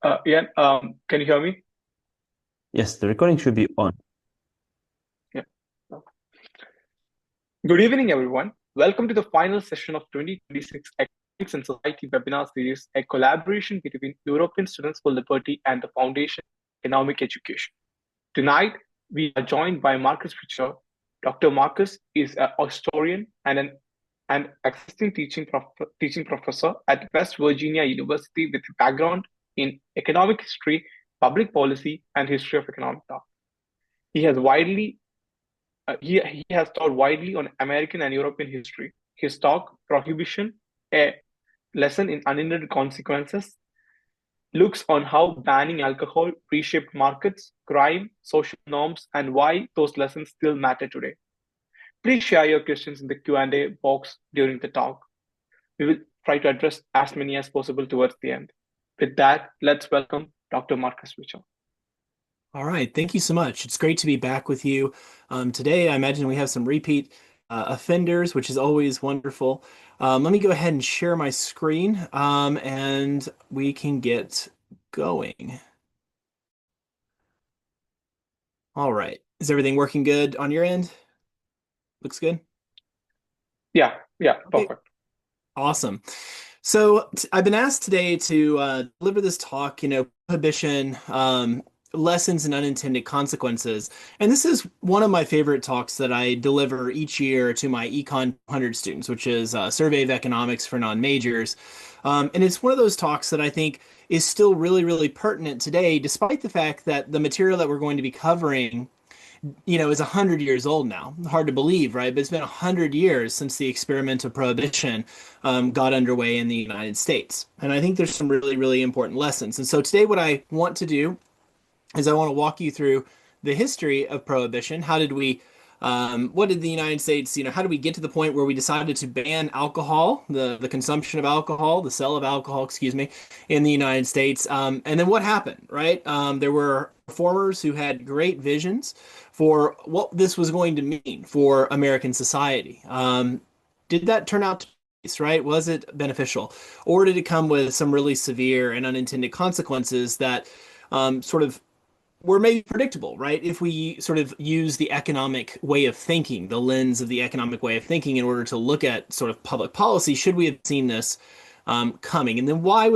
Ian, can you hear me? Yes, the recording should be on. Yeah. Good evening, everyone. Welcome to the final session of 2026 Economics and Society webinar series, a collaboration between European Students for Liberty and the Foundation for Economic Education. Tonight, we are joined by Marcus Fischer. Dr. Marcus is a historian and an assistant teaching professor at West Virginia University with a background in economic history, public policy, and history of economic thought. He has widely he has taught widely on American and European history. His talk, Prohibition, a lesson in unintended consequences, looks on how banning alcohol reshaped markets, crime, social norms, and why those lessons still matter today. Please share your questions in the Q&A box during the talk. We will try to address as many as possible towards the end. With that, let's welcome Dr. Marcus Mitchell. All right, thank you so much. It's great to be back with you today. I imagine we have some repeat offenders, which is always wonderful. Let me go ahead and share my screen and we can get going. All right, is everything working good on your end? Looks good? Yeah, Okay, perfect. awesome. So I've been asked today to deliver this talk, prohibition, lessons and unintended consequences. And this is one of my favorite talks that I deliver each year to my Econ 100 students, which is a survey of economics for non-majors. And it's one of those talks that I think is still really, really pertinent today, despite the fact that the material that we're going to be covering is 100 years old now. Hard to believe, right? But it's been 100 years since the experiment of prohibition got underway in the United States. And I think there's some really, really important lessons. And so today, what I want to do is I want to walk you through the history of prohibition. What did the United States, how did we get to the point where we decided to ban alcohol, the consumption of alcohol, the sale of alcohol, excuse me, in the United States? And then what happened, right? There were reformers who had great visions for what this was going to mean for American society. Did that turn out to be right? Was it beneficial? Or did it come with some really severe and unintended consequences that sort of were maybe predictable, right? If we sort of use the economic way of thinking, the lens of the economic way of thinking in order to look at sort of public policy, should we have seen this coming? And then why did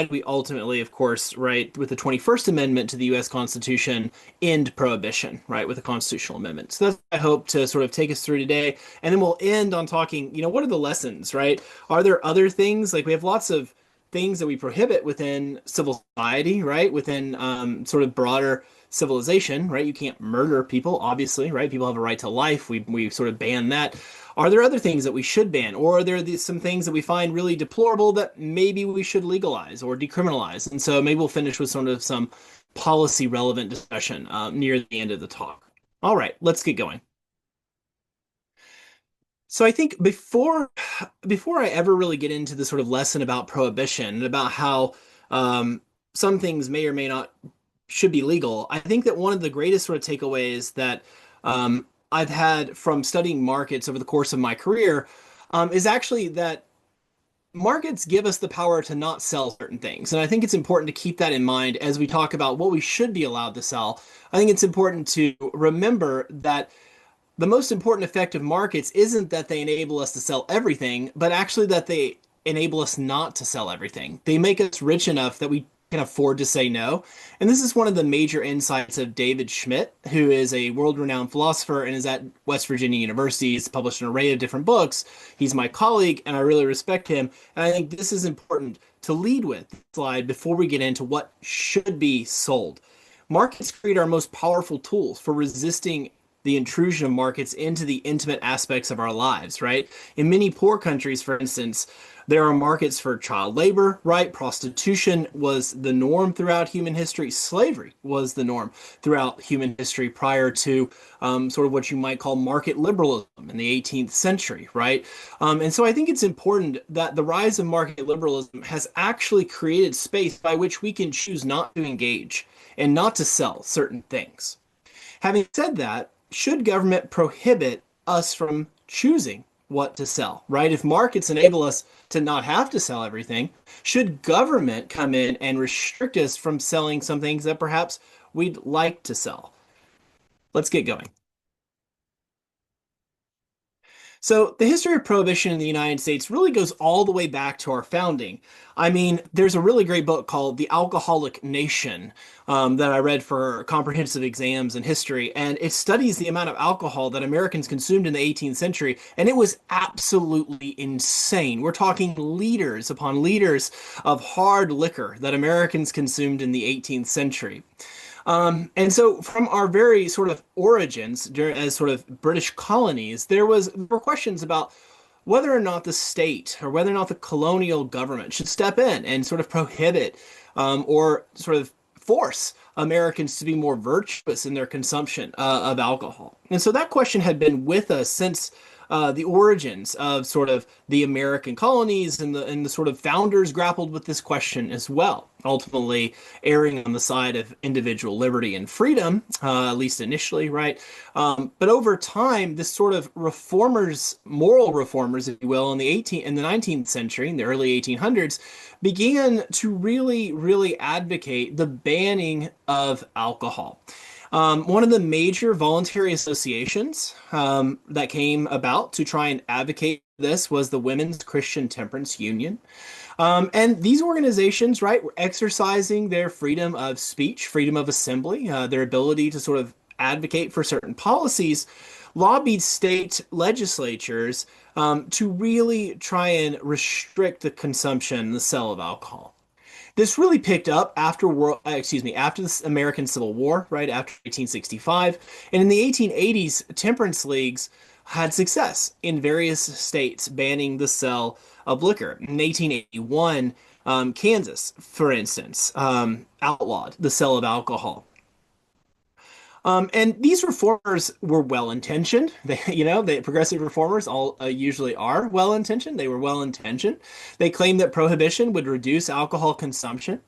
we ultimately, of course, right, with the 21st Amendment to the US Constitution, end prohibition, right, with a constitutional amendment? So that's what I hope to sort of take us through today. And then we'll end on talking, what are the lessons, right? Are there other things? Like we have lots of things that we prohibit within civil society, right? Within sort of broader civilization, right? You can't murder people, obviously, right? People have a right to life. We sort of ban that. Are there other things that we should ban, or are there some things that we find really deplorable that maybe we should legalize or decriminalize? And so maybe we'll finish with sort of some policy relevant discussion near the end of the talk. All right, let's get going. So I think before I ever really get into the sort of lesson about prohibition and about how some things may or may not should be legal, I think that one of the greatest sort of takeaways that I've had from studying markets over the course of my career is actually that markets give us the power to not sell certain things. And I think it's important to keep that in mind as we talk about what we should be allowed to sell. I think it's important to remember that the most important effect of markets isn't that they enable us to sell everything, but actually that they enable us not to sell everything. They make us rich enough that we can afford to say no. And this is one of the major insights of David Schmidt, who is a world-renowned philosopher and is at West Virginia University. He's published an array of different books. He's my colleague, and I really respect him. And I think this is important to lead with slide before we get into what should be sold. Markets create our most powerful tools for resisting the intrusion of markets into the intimate aspects of our lives, right? In many poor countries, for instance, there are markets for child labor, right? Prostitution was the norm throughout human history. Slavery was the norm throughout human history prior to sort of what you might call market liberalism in the 18th century, right? And so I think it's important that the rise of market liberalism has actually created space by which we can choose not to engage and not to sell certain things. Having said that, should government prohibit us from choosing what to sell, right? If markets enable us to not have to sell everything, should government come in and restrict us from selling some things that perhaps we'd like to sell? Let's get going. So the history of prohibition in the United States really goes all the way back to our founding. I mean, there's a really great book called The Alcoholic Nation that I read for comprehensive exams in history, and it studies the amount of alcohol that Americans consumed in the 18th century, and it was absolutely insane. We're talking liters upon liters of hard liquor that Americans consumed in the 18th century. And so from our very sort of origins as sort of British colonies, there were questions about whether or not the state or whether or not the colonial government should step in and sort of prohibit or sort of force Americans to be more virtuous in their consumption of alcohol. And so that question had been with us since the origins of sort of the American colonies, and the sort of founders grappled with this question as well, ultimately erring on the side of individual liberty and freedom, at least initially, right? But over time, this sort of reformers, moral reformers, if you will, in the 19th century, in the early 1800s, began to really advocate the banning of alcohol. One of the major voluntary associations that came about to try and advocate this was the Women's Christian Temperance Union. And these organizations, right, were exercising their freedom of speech, freedom of assembly, their ability to sort of advocate for certain policies, lobbied state legislatures to really try and restrict the consumption, the sale of alcohol. This really picked up after after the American Civil War, right after 1865, and in the 1880s, temperance leagues had success in various states banning the sale of liquor. In 1881, Kansas, for instance, outlawed the sale of alcohol. And these reformers were well-intentioned. The progressive reformers all usually are well-intentioned. They were well-intentioned. They claimed that prohibition would reduce alcohol consumption,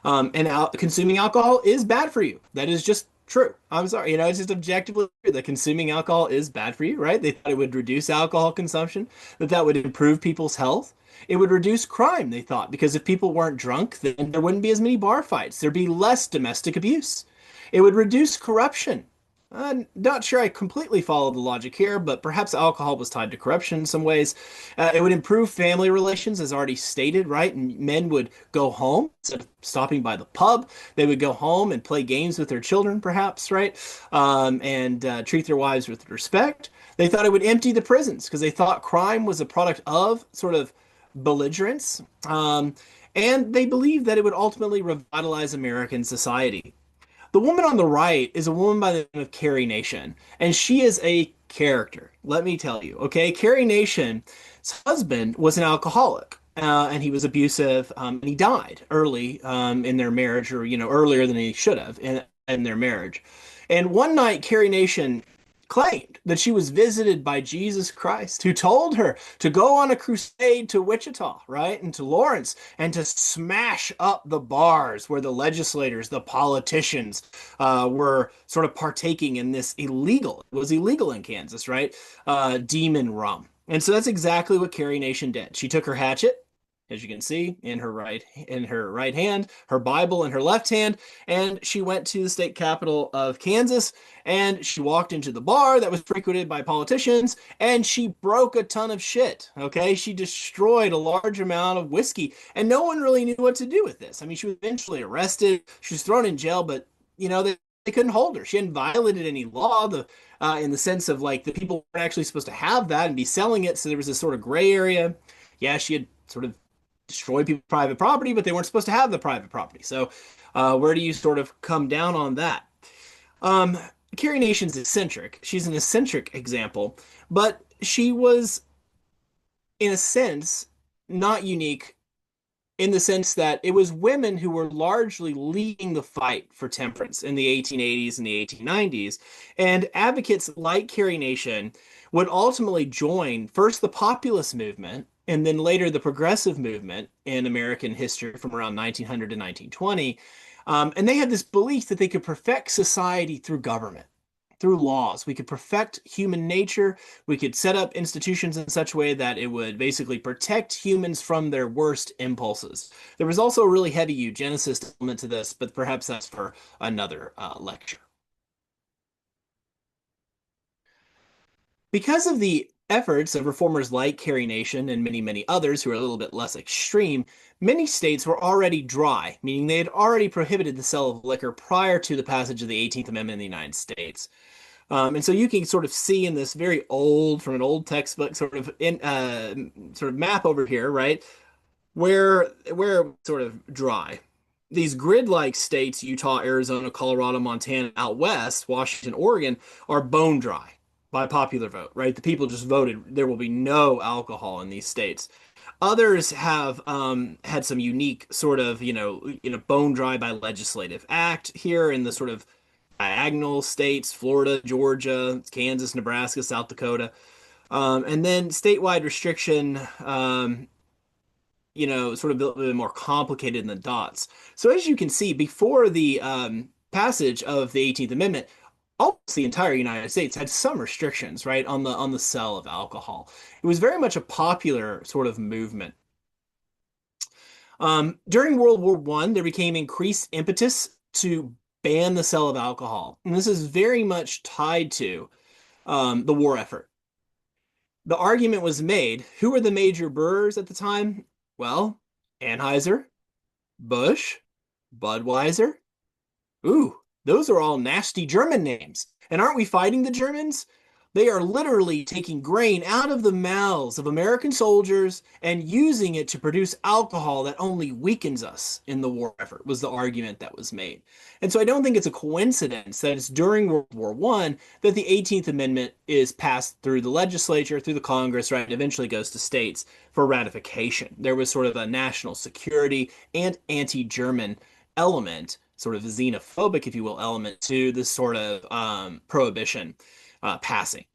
and consuming alcohol is bad for you. That is just true. I'm sorry, it's just objectively true that consuming alcohol is bad for you, right? They thought it would reduce alcohol consumption, that would improve people's health. It would reduce crime, they thought, because if people weren't drunk, then there wouldn't be as many bar fights. There'd be less domestic abuse. It would reduce corruption. I'm not sure I completely follow the logic here, but perhaps alcohol was tied to corruption in some ways. It would improve family relations, as already stated, right? And men would go home instead of stopping by the pub. They would go home and play games with their children, perhaps, right? And treat their wives with respect. They thought it would empty the prisons because they thought crime was a product of sort of belligerence. And they believed that it would ultimately revitalize American society. The woman on the right is a woman by the name of Carrie Nation, and she is a character. Let me tell you, okay? Carrie Nation's husband was an alcoholic, and he was abusive, and he died early in their marriage, or earlier than he should have in their marriage. And one night, Carrie Nation claimed that she was visited by Jesus Christ, who told her to go on a crusade to Wichita, right, and to Lawrence, and to smash up the bars where the legislators, the politicians, were sort of partaking in this illegal. It was illegal in Kansas, right? Demon rum. And so that's exactly what Carrie Nation did. She took her hatchet, as you can see, in her right hand, her Bible in her left hand, and she went to the state capital of Kansas, and she walked into the bar that was frequented by politicians, and she broke a ton of shit. Okay, she destroyed a large amount of whiskey, and no one really knew what to do with this. I mean, she was eventually arrested, she was thrown in jail, but they couldn't hold her. She hadn't violated any law, in the sense of like the people weren't actually supposed to have that and be selling it, so there was this sort of gray area. Yeah, she had sort of destroy people's private property, but they weren't supposed to have the private property. So where do you sort of come down on that? Carrie Nation's eccentric. She's an eccentric example, but she was, in a sense, not unique in the sense that it was women who were largely leading the fight for temperance in the 1880s and the 1890s. And advocates like Carrie Nation would ultimately join first the populist movement and then later the progressive movement in American history from around 1900 to 1920. And they had this belief that they could perfect society through through laws. We could perfect human nature. We could set up institutions in such a way that it would basically protect humans from their worst impulses. There was also a really heavy eugenicist element to this, but perhaps that's for another lecture. Because of the efforts of reformers like Carrie Nation and many, many others who are a little bit less extreme, many states were already dry, meaning they had already prohibited the sale of liquor prior to the passage of the 18th Amendment in the United States. And so you can sort of see in this very old, from an old textbook sort of map over here, right, where sort of dry. These grid-like states, Utah, Arizona, Colorado, Montana, out west, Washington, Oregon, are bone dry by popular vote, right? The people just voted there will be no alcohol in these states. Others have had some unique sort of, bone dry by legislative act here in the sort of diagonal states, Florida, Georgia, Kansas, Nebraska, South Dakota. And then statewide restriction, sort of a little bit more complicated in the dots. So as you can see, before the passage of the 18th Amendment, almost the entire United States had some restrictions, right, on the sale of alcohol. It was very much a popular sort of movement. During World War I, there became increased impetus to ban the sale of alcohol. And this is very much tied to the war effort. The argument was made, who were the major brewers at the time? Well, Anheuser, Busch, Budweiser. Ooh, those are all nasty German names. And aren't we fighting the Germans? They are literally taking grain out of the mouths of American soldiers and using it to produce alcohol that only weakens us in the war effort, was the argument that was made. And so I don't think it's a coincidence that it's during World War I that the 18th Amendment is passed through the legislature, through the Congress, right, and eventually goes to states for ratification. There was sort of a national security and anti-German element, sort of a xenophobic, if you will, element to this sort of prohibition passing.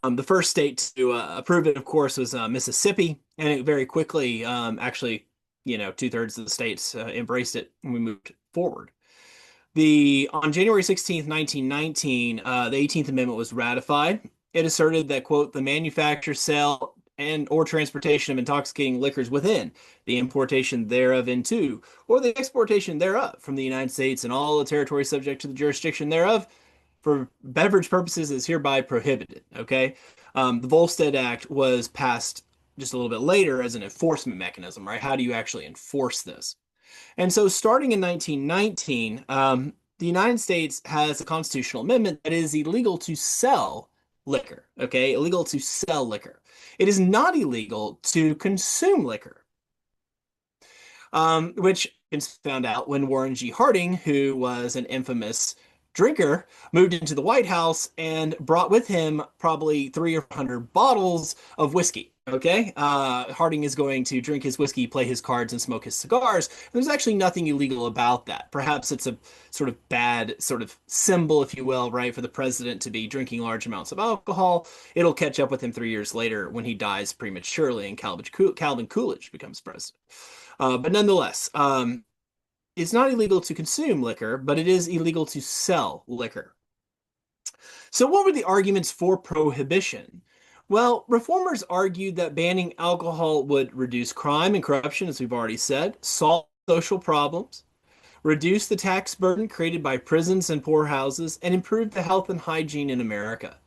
The first state to approve it, of course, was Mississippi, and it very quickly, actually, 2/3 of the states embraced it, and we moved forward. On January 16th, 1919, the 18th Amendment was ratified. It asserted that, quote, the manufacture, sale, and or transportation of intoxicating liquors within, the importation thereof into, or the exportation thereof from the United States and all the territories subject to the jurisdiction thereof, for beverage purposes is hereby prohibited, okay? The Volstead Act was passed just a little bit later as an enforcement mechanism, right? How do you actually enforce this? And so starting in 1919, the United States has a constitutional amendment that is illegal to sell liquor, okay? Illegal to sell liquor. It is not illegal to consume liquor, which is found out when Warren G. Harding, who was an infamous drinker, moved into the White House and brought with him probably 300 or 400 bottles of whiskey. Okay, Harding is going to drink his whiskey, play his cards, and smoke his cigars. There's actually nothing illegal about that. Perhaps it's a sort of bad sort of symbol, if you will, right, for the president to be drinking large amounts of alcohol. It'll catch up with him 3 years later when he dies prematurely and Calvin Coolidge becomes president. But nonetheless, it's not illegal to consume liquor, but it is illegal to sell liquor. So what were the arguments for prohibition? Well, reformers argued that banning alcohol would reduce crime and corruption, as we've already said, solve social problems, reduce the tax burden created by prisons and poorhouses, and improve the health and hygiene in America.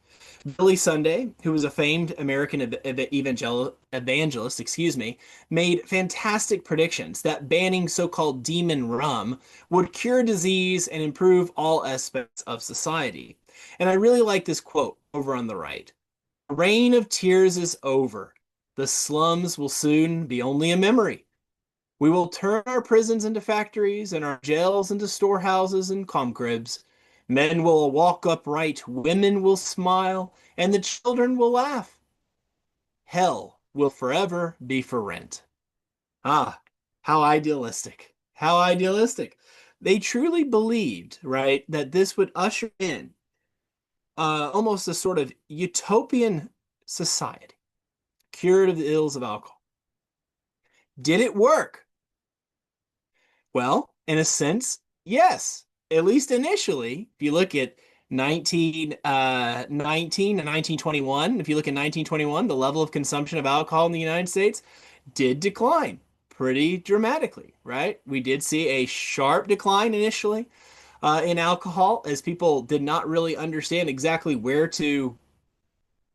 Billy Sunday, who was a famed American evangelist, made fantastic predictions that banning so-called demon rum would cure disease and improve all aspects of society. And I really like this quote over on the right. The reign of tears is over. The slums will soon be only a memory. We will turn our prisons into factories and our jails into storehouses and cribs. Men will walk upright, women will smile, and the children will laugh. Hell will forever be for rent. Ah, how idealistic. How idealistic. They truly believed, right, that this would usher in almost a sort of utopian society, cured of the ills of alcohol. Did it work? Well, in a sense, yes. at least initially, if you look at 1919 and 1921, if you look at 1921, the level of consumption of alcohol in the United States did decline pretty dramatically, right? We did see a sharp decline initially in alcohol as people did not really understand exactly where to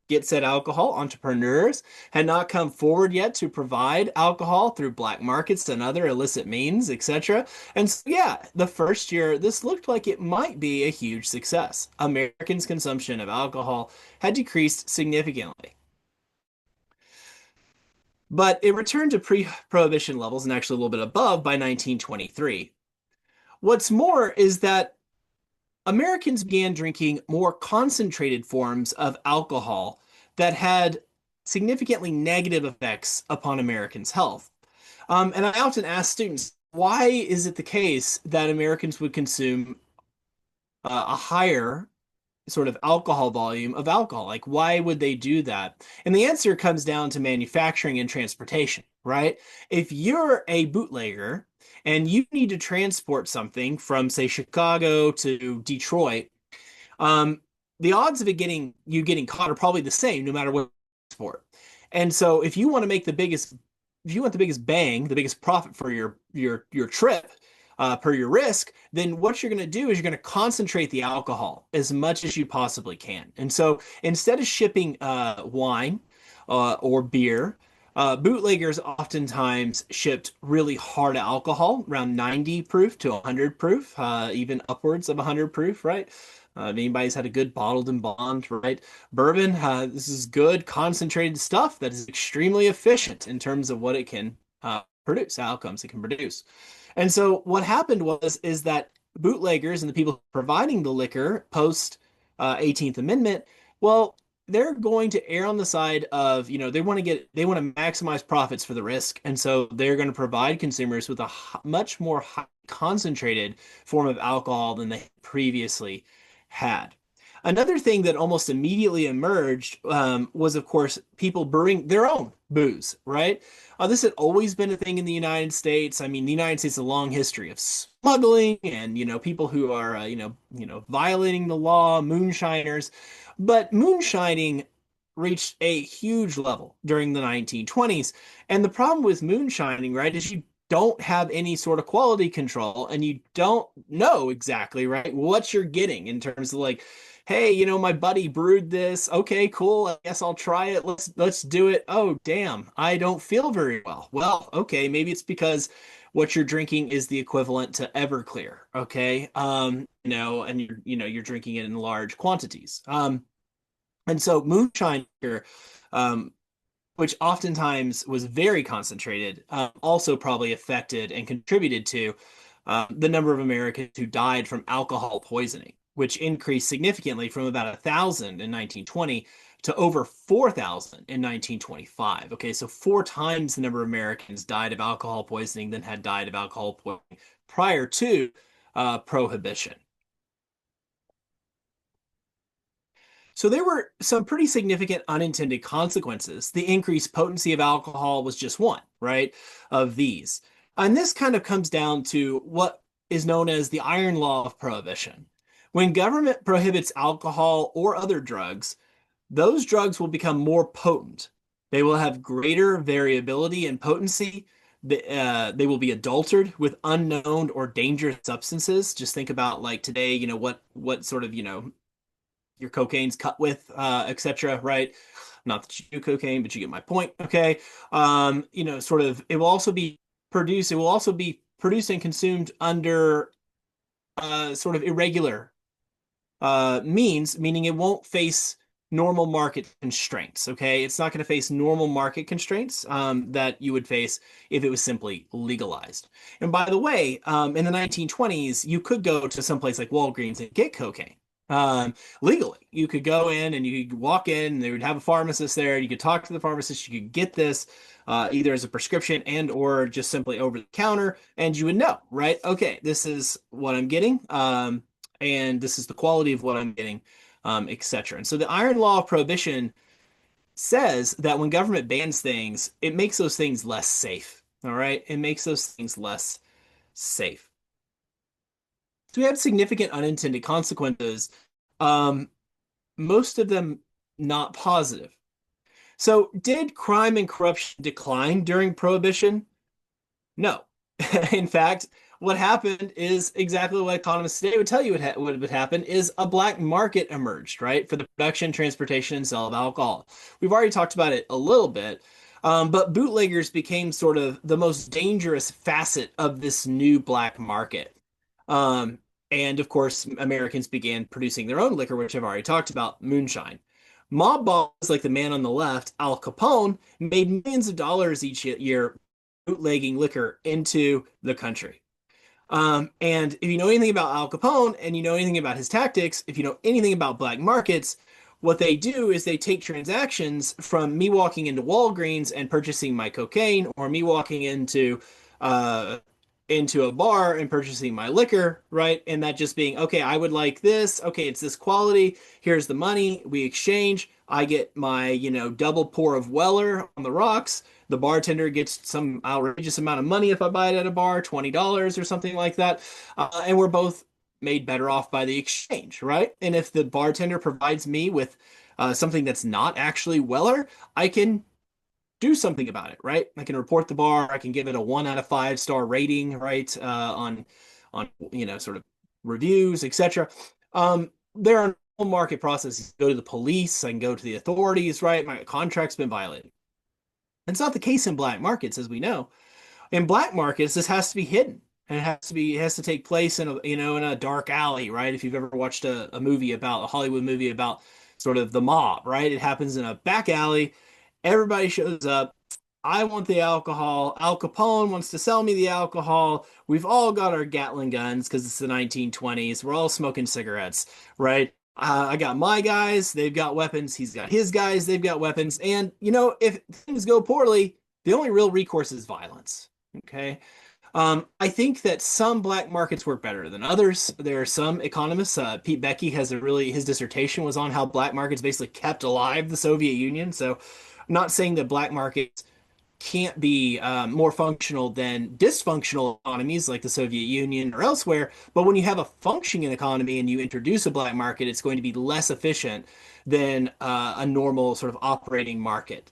get said alcohol. Entrepreneurs had not come forward yet to provide alcohol through black markets and other illicit means, etc. And so, yeah, the first year, this looked like it might be a huge success. Americans' consumption of alcohol had decreased significantly. But it returned to pre-prohibition levels and actually a little bit above by 1923. What's more is that Americans began drinking more concentrated forms of alcohol that had significantly negative effects upon Americans' health. And I often ask students, why is it the case that Americans would consume a higher sort of alcohol volume of alcohol? Like, why would they do that? And the answer comes down to manufacturing and transportation, right? If you're a bootlegger and you need to transport something from, say, Chicago to Detroit, um, the odds of you getting caught are probably the same no matter what sport. And so if you want to make the biggest if you want the biggest bang, the biggest profit for your trip per your risk, then what you're going to do is you're going to concentrate the alcohol as much as you possibly can. And so instead of shipping wine or beer, bootleggers oftentimes shipped really hard alcohol, around 90 proof to 100 proof, even upwards of 100 proof, right? If anybody's had a good bottled and bond, right? Bourbon, this is good concentrated stuff that is extremely efficient in terms of what it can produce, outcomes it can produce. And so what happened is that bootleggers and the people providing the liquor post 18th Amendment, well, they're going to err on the side of, they want to maximize profits for the risk. And so they're going to provide consumers with a much more high concentrated form of alcohol than they previously had. Another thing that almost immediately emerged was, of course, people brewing their own booze, right? This had always been a thing in the United States. I mean, the United States has a long history of smuggling and, people who are, violating the law, moonshiners. But moonshining reached a huge level during the 1920s. And the problem with moonshining, right, is you don't have any sort of quality control and you don't know exactly, right, what you're getting in terms of like, hey, my buddy brewed this. Okay, cool. I guess I'll try it. Let's do it. Oh, damn. I don't feel very well. Well, okay, maybe it's because what you're drinking is the equivalent to Everclear, okay? And you're drinking it in large quantities. And so moonshine here, which oftentimes was very concentrated, also probably affected and contributed to the number of Americans who died from alcohol poisoning, which increased significantly from about 1,000 in 1920 to over 4,000 in 1925. Okay, so 4 times the number of Americans died of alcohol poisoning than had died of alcohol poisoning prior to Prohibition. So there were some pretty significant unintended consequences. The increased potency of alcohol was just one, right, of these. And this kind of comes down to what is known as the iron law of prohibition. When government prohibits alcohol or other drugs, those drugs will become more potent. They will have greater variability in potency. They will be adulterated with unknown or dangerous substances. Just think about like today, what sort of, your cocaine's cut with, etc., right? Not that you do cocaine, but you get my point. Okay. Sort of, it will also be produced and consumed under sort of irregular means, meaning it won't face normal market constraints. Okay. It's not going to face normal market constraints that you would face if it was simply legalized. And by the way, in the 1920s, you could go to some place like Walgreens and get cocaine. Legally, you could go in and you could walk in and they would have a pharmacist there. You could talk to the pharmacist. You could get this either as a prescription and or just simply over the counter, and you would know, right? Okay, this is what I'm getting, and this is the quality of what I'm getting, etc. And so the iron law of prohibition says that when government bans things, it makes those things less safe. All right, it makes those things less safe. So we have significant unintended consequences, um, most of them not positive. So did crime and corruption decline during Prohibition? No. In fact, what happened is exactly what economists today would tell you what would happen is a black market emerged, right, for the production, transportation, and sale of alcohol. We've already talked about it a little bit, but bootleggers became sort of the most dangerous facet of this new black market. Um, and of course, Americans began producing their own liquor, which I've already talked about, moonshine. Mob bosses like the man on the left, Al Capone, made millions of dollars each year bootlegging liquor into the country. And if you know anything about Al Capone and you know anything about his tactics, if you know anything about black markets, what they do is they take transactions from me walking into Walgreens and purchasing my cocaine, or me walking uh, into a bar and purchasing my liquor, right? And that just being, okay, I would like this. Okay, it's this quality. Here's the money. We exchange. I get my, double pour of Weller on the rocks. The bartender gets some outrageous amount of money if I buy it at a bar, $20 or something like that. And we're both made better off by the exchange, right? And if the bartender provides me with something that's not actually Weller, I can do something about it, right? I can report the bar. I can give it a 1 out of 5 star rating, right? On sort of reviews, etc. There are no market processes. Go to the police. I can go to the authorities, right? My contract's been violated. It's not the case in black markets, as we know. In black markets, this has to be hidden. And it has to take place in a dark alley, right? If you've ever watched a movie about a Hollywood movie about sort of the mob, right? It happens in a back alley. Everybody shows up. I want the alcohol. Al Capone wants to sell me the alcohol. We've all got our Gatling guns because it's the 1920s. We're all smoking cigarettes, right? I got my guys. They've got weapons. He's got his guys. They've got weapons. And, if things go poorly, the only real recourse is violence. Okay. I think that some black markets work better than others. There are some economists. Pete Becky his dissertation was on how black markets basically kept alive the Soviet Union. So I'm not saying that black markets can't be more functional than dysfunctional economies like the Soviet Union or elsewhere. But when you have a functioning economy and you introduce a black market, it's going to be less efficient than a normal sort of operating market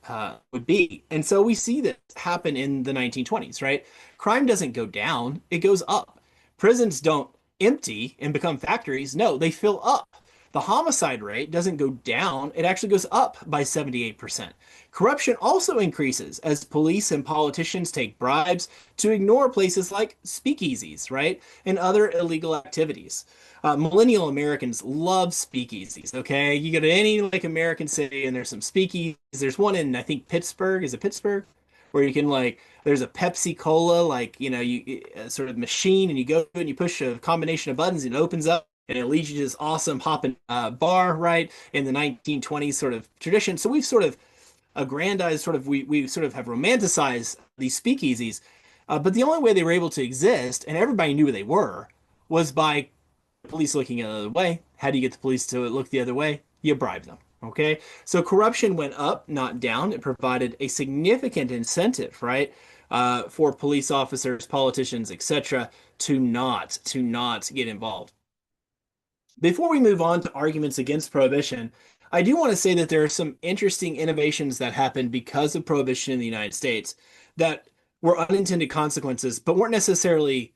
would be. And so we see this happen in the 1920s, right? Crime doesn't go down, it goes up. Prisons don't empty and become factories. No, they fill up. The homicide rate doesn't go down, it actually goes up by 78%. Corruption also increases as police and politicians take bribes to ignore places like speakeasies, right? And other illegal activities. Millennial Americans love speakeasies, okay? You go to any American city and there's some speakeasies. There's one in, I think, Pittsburgh. Is it Pittsburgh? Where you can there's a Pepsi Cola, sort of machine, and you go and you push a combination of buttons and it opens up and it leads you to this awesome hopping bar, right? In the 1920s sort of tradition. So we've sort of aggrandized, we sort of have romanticized these speakeasies. But the only way they were able to exist, and everybody knew where they were, was by police looking the other way. How do you get the police to look the other way? You bribe them. Okay. So corruption went up, not down. It provided a significant incentive, right? For police officers, politicians, etc., to not get involved. Before we move on to arguments against prohibition, I do want to say that there are some interesting innovations that happened because of prohibition in the United States that were unintended consequences, but weren't necessarily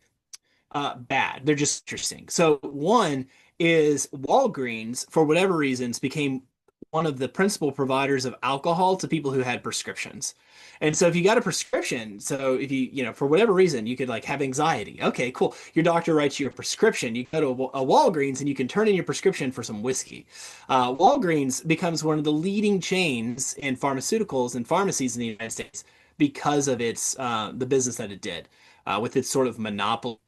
bad. They're just interesting. So one is Walgreens, for whatever reasons, became one of the principal providers of alcohol to people who had prescriptions. And so if you got a prescription, so if for whatever reason, you could have anxiety. Okay, cool. Your doctor writes you a prescription. You go to a Walgreens and you can turn in your prescription for some whiskey. Walgreens becomes one of the leading chains in pharmaceuticals and pharmacies in the United States because of the business that it did with its sort of monopoly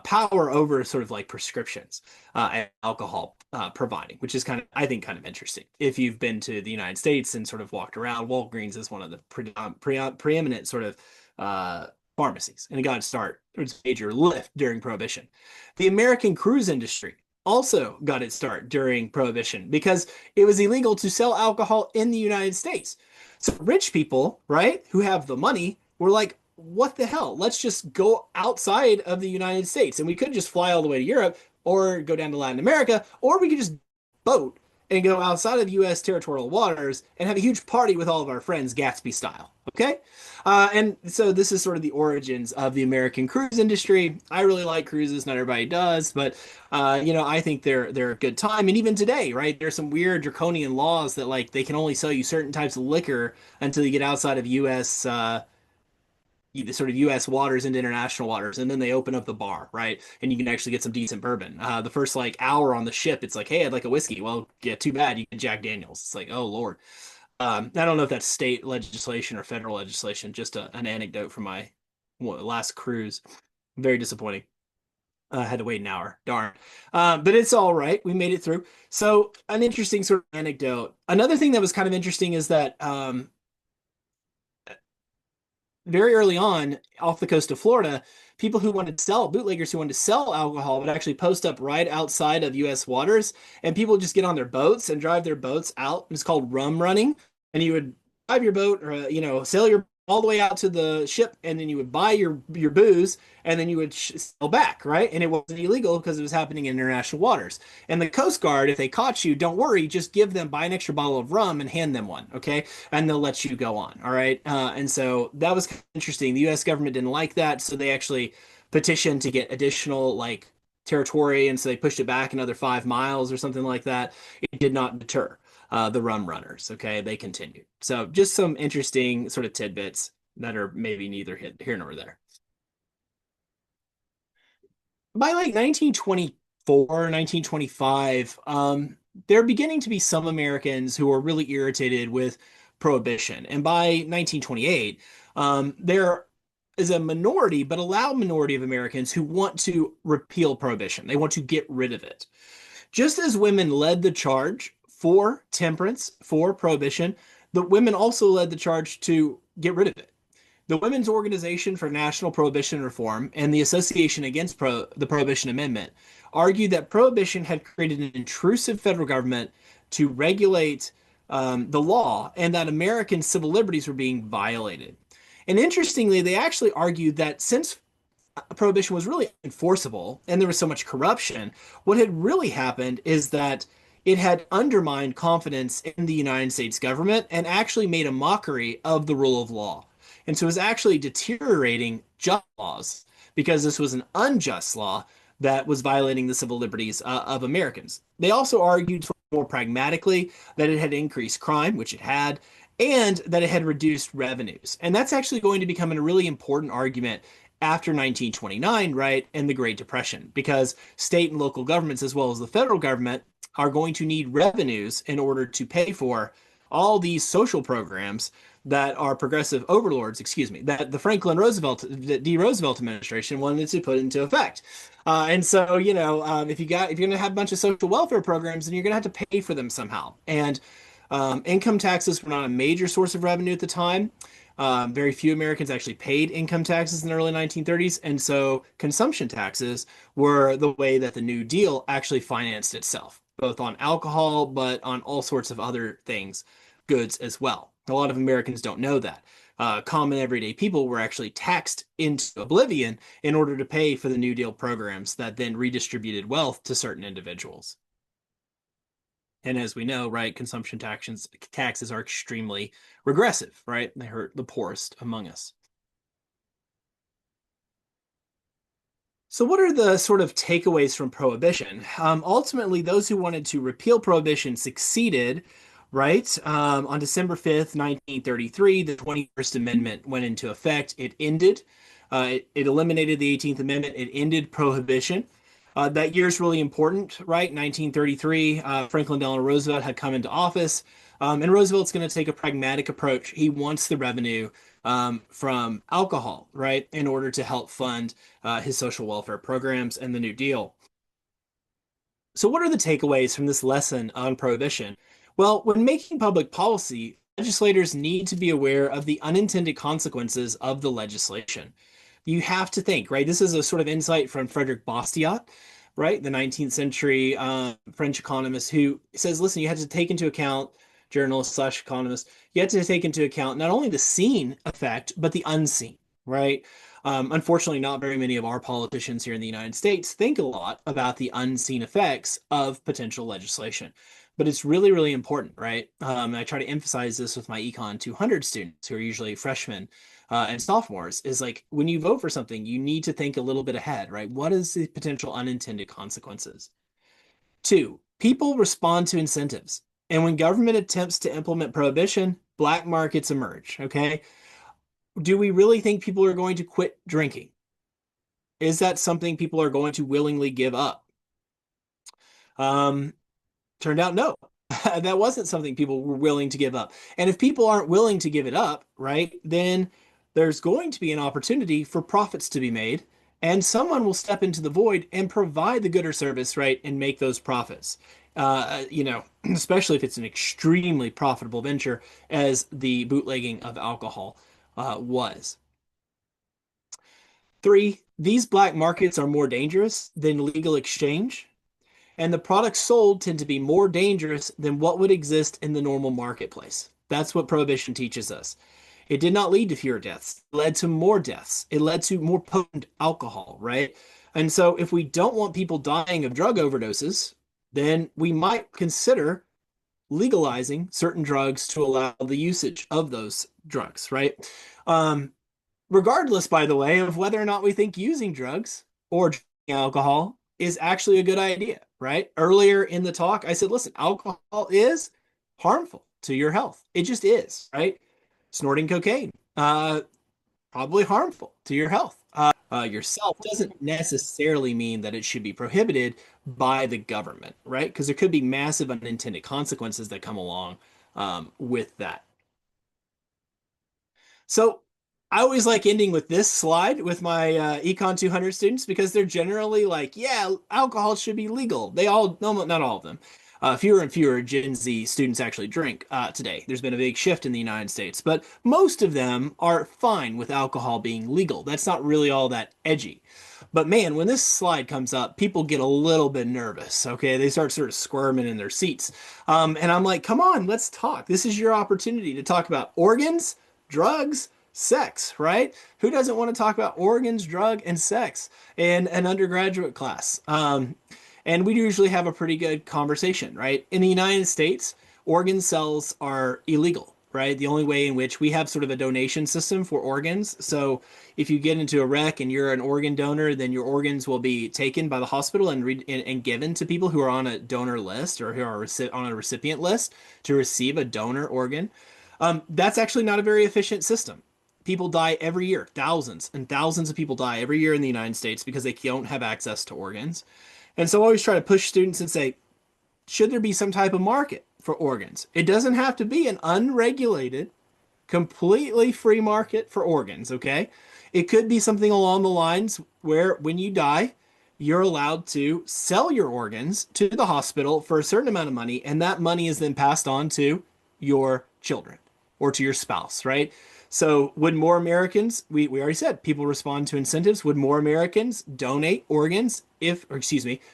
power over sort of prescriptions and alcohol providing, which is I think, kind of interesting. If you've been to the United States and sort of walked around, Walgreens is one of the preeminent sort of pharmacies, and it got its start. It was a major lift during Prohibition. The American cruise industry also got its start during Prohibition because it was illegal to sell alcohol in the United States. So rich people, right, who have the money, were like, what the hell? Let's just go outside of the United States. And we could just fly all the way to Europe or go down to Latin America, or we could just boat and go outside of U.S. territorial waters and have a huge party with all of our friends, Gatsby style. Okay? And so this is sort of the origins of the American cruise industry. I really like cruises. Not everybody does, but I think they're a good time. And even today, right? There's some weird draconian laws that like they can only sell you certain types of liquor until you get outside of U.S. Sort of U.S. waters into international waters, and then they open up the bar, right? And you can actually get some decent bourbon. The first like hour on the ship, it's like, hey, I'd like a whiskey. Well, yeah, too bad, you get Jack Daniels. It's like, oh Lord. I don't know if that's state legislation or federal legislation. Just an anecdote from my last cruise. Very disappointing. I had to wait an hour. Darn. But it's all right. We made it through. So an interesting sort of anecdote. Another thing that was kind of interesting is that very early on, off the coast of Florida, people who wanted to sell, bootleggers who wanted to sell alcohol would actually post up right outside of U.S. waters, and people would just get on their boats and drive their boats out. It's called rum running, and you would drive your boat, or sail your all the way out to the ship, and then you would buy your booze, and then you would sail back, right? And it wasn't illegal because it was happening in international waters. And the Coast Guard, if they caught you, don't worry, just buy an extra bottle of rum and hand them one, okay? And they'll let you go on, all right? And so that was kind of interesting. The U.S. government didn't like that, so they actually petitioned to get additional like territory, and so they pushed it back another 5 miles or something like that. It did not deter the rum runners. Okay, they continued. So just some interesting sort of tidbits that are maybe neither here nor there. By like 1924, 1925, there are beginning to be some Americans who are really irritated with Prohibition. And by 1928, there is a minority, but a loud minority of Americans who want to repeal Prohibition. They want to get rid of it. Just as women led the charge for temperance, for prohibition, the women also led the charge to get rid of it. The Women's Organization for National Prohibition Reform and the Association Against the Prohibition Amendment argued that prohibition had created an intrusive federal government to regulate the law, and that American civil liberties were being violated. And interestingly, they actually argued that since prohibition was really enforceable and there was so much corruption, what had really happened is that it had undermined confidence in the United States government and actually made a mockery of the rule of law. And so it was actually deteriorating just laws because this was an unjust law that was violating the civil liberties of Americans. They also argued more pragmatically that it had increased crime, which it had, and that it had reduced revenues. And that's actually going to become a really important argument after 1929, right, and the Great Depression, because state and local governments, as well as the federal government, are going to need revenues in order to pay for all these social programs that are progressive overlords, that the D. Roosevelt administration wanted to put into effect. And so, if you're going to have a bunch of social welfare programs, then you're going to have to pay for them somehow. And income taxes were not a major source of revenue at the time. Very few Americans actually paid income taxes in the early 1930s, and so consumption taxes were the way that the New Deal actually financed itself, both on alcohol, but on all sorts of other things, goods as well. A lot of Americans don't know that. Common everyday people were actually taxed into oblivion in order to pay for the New Deal programs that then redistributed wealth to certain individuals. And as we know, right, consumption taxes are extremely regressive, right? They hurt the poorest among us. So what are the sort of takeaways from Prohibition? Ultimately, those who wanted to repeal Prohibition succeeded, right? On December 5th, 1933, the 21st Amendment went into effect. It ended. It eliminated the 18th Amendment. It ended Prohibition. That year is really important, right? 1933, Franklin Delano Roosevelt had come into office, and Roosevelt's going to take a pragmatic approach. He wants the revenue from alcohol, right, in order to help fund his social welfare programs and the New Deal. So what are the takeaways from this lesson on prohibition? Well, when making public policy, legislators need to be aware of the unintended consequences of the legislation. You have to think, right? This is a sort of insight from Frederick Bastiat, right? The 19th century French economist who says, listen, you have to take into account, journalist / economist, you have to take into account not only the seen effect, but the unseen, right? Unfortunately, not very many of our politicians here in the United States think a lot about the unseen effects of potential legislation. But it's really, really important, right? I try to emphasize this with my Econ 200 students, who are usually freshmen and sophomores, is like when you vote for something, you need to think a little bit ahead, right? What is the potential unintended consequences? Two, people respond to incentives. And when government attempts to implement prohibition, black markets emerge, okay? Do we really think people are going to quit drinking? Is that something people are going to willingly give up? Um, Turned out no. That wasn't something people were willing to give up. And if people aren't willing to give it up, right, then there's going to be an opportunity for profits to be made, and someone will step into the void and provide the good or service, right, and make those profits. Especially if it's an extremely profitable venture, as the bootlegging of alcohol was. Three, these black markets are more dangerous than legal exchange, and the products sold tend to be more dangerous than what would exist in the normal marketplace. That's what prohibition teaches us. It did not lead to fewer deaths. It led to more deaths. It led to more potent alcohol, right? And so if we don't want people dying of drug overdoses, then we might consider legalizing certain drugs to allow the usage of those drugs, right? Um, Regardless, by the way, of whether or not we think using drugs or drinking alcohol is actually a good idea, right? Earlier in the talk, I said, listen, alcohol is harmful to your health. It just is, right? Snorting cocaine, probably harmful to your health. Yourself doesn't necessarily mean that it should be prohibited by the government, right? Because there could be massive unintended consequences that come along with that. So I always like ending with this slide with my Econ 200 students, because they're generally like, yeah, alcohol should be legal. They all, no, not all of them. Fewer and fewer Gen Z students actually drink today. There's been a big shift in the United States, but most of them are fine with alcohol being legal. That's not really all that edgy. But man, when this slide comes up, people get a little bit nervous. Okay, they start sort of squirming in their seats. And I'm like, come on, let's talk. This is your opportunity to talk about organs, drugs, sex, right? Who doesn't want to talk about organs, drug, and sex in an undergraduate class? And we usually have a pretty good conversation, right? In the United States, organ sales are illegal, right? The only way in which we have sort of a donation system for organs. So if you get into a wreck and you're an organ donor, then your organs will be taken by the hospital and given to people who are on a donor list or who are on a recipient list to receive a donor organ. That's actually not a very efficient system. People die every year. Thousands and thousands of people die every year in the United States because they don't have access to organs. And so I always try to push students and say, should there be some type of market for organs? It doesn't have to be an unregulated, completely free market for organs, okay? It could be something along the lines where when you die, you're allowed to sell your organs to the hospital for a certain amount of money, and that money is then passed on to your children or to your spouse, right? So would more Americans, we already said people respond to incentives. Would more Americans donate organs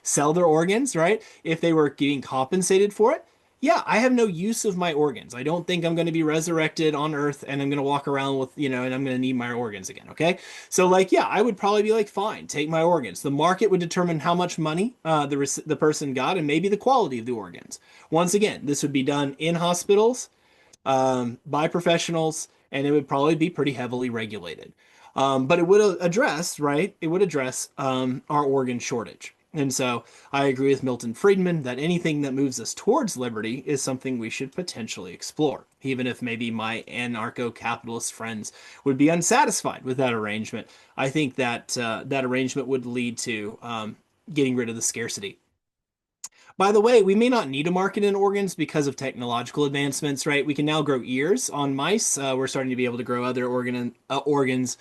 sell their organs, right? If they were getting compensated for it? Yeah, I have no use of my organs. I don't think I'm going to be resurrected on Earth and I'm going to walk around with, and I'm going to need my organs again. Okay. So like, yeah, I would probably be like, fine, take my organs. The market would determine how much money the person got and maybe the quality of the organs. Once again, this would be done in hospitals by professionals, and it would probably be pretty heavily regulated. But it would address, right? It would address our organ shortage. And so I agree with Milton Friedman that anything that moves us towards liberty is something we should potentially explore, even if maybe my anarcho-capitalist friends would be unsatisfied with that arrangement. I think that that arrangement would lead to getting rid of the scarcity. By the way, we may not need a market in organs because of technological advancements, right? We can now grow ears on mice. We're starting to be able to grow other organs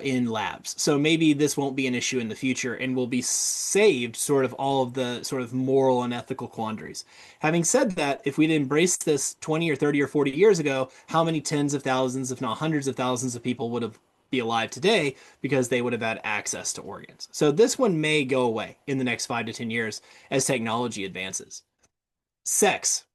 in labs. So maybe this won't be an issue in the future and will be saved sort of all of the sort of moral and ethical quandaries. Having said that, if we'd embraced this 20 or 30 or 40 years ago, how many tens of thousands, if not hundreds of thousands of people would have be alive today because they would have had access to organs. So this one may go away in the next 5 to 10 years as technology advances. Sex.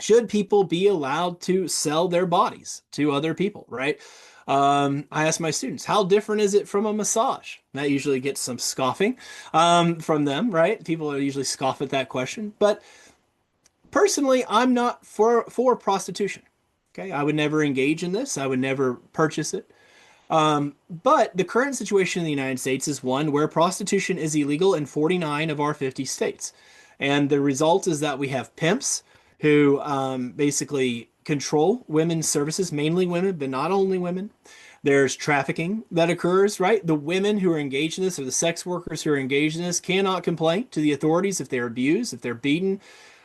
Should people be allowed to sell their bodies to other people, right? I ask my students, how different is it from a massage? That usually gets some scoffing from them, right? People usually scoff at that question. But personally, I'm not for prostitution. Okay, I would never engage in this. I would never purchase it. But the current situation in the United States is one where prostitution is illegal in 49 of our 50 states. And the result is that we have pimps who basically control women's services, mainly women, but not only women. There's trafficking that occurs, right? The women who are engaged in this or the sex workers who are engaged in this cannot complain to the authorities if they're abused, if they're beaten,